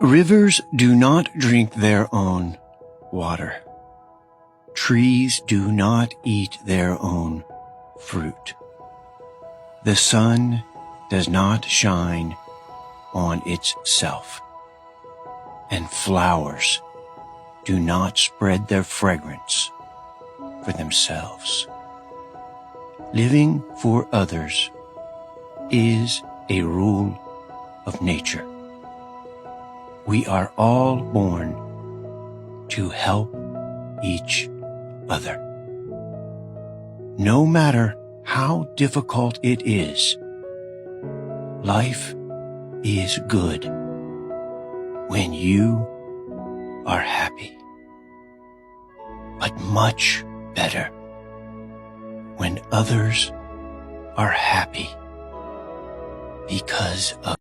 Rivers do not drink their own water. Trees do not eat their own fruit. The sun does not shine on itself, and flowers do not spread their fragrance for themselves. Living for others is a rule of nature. We are all born to help each other. No matter how difficult it is, life is good when you are happy, but much better when others are happy because of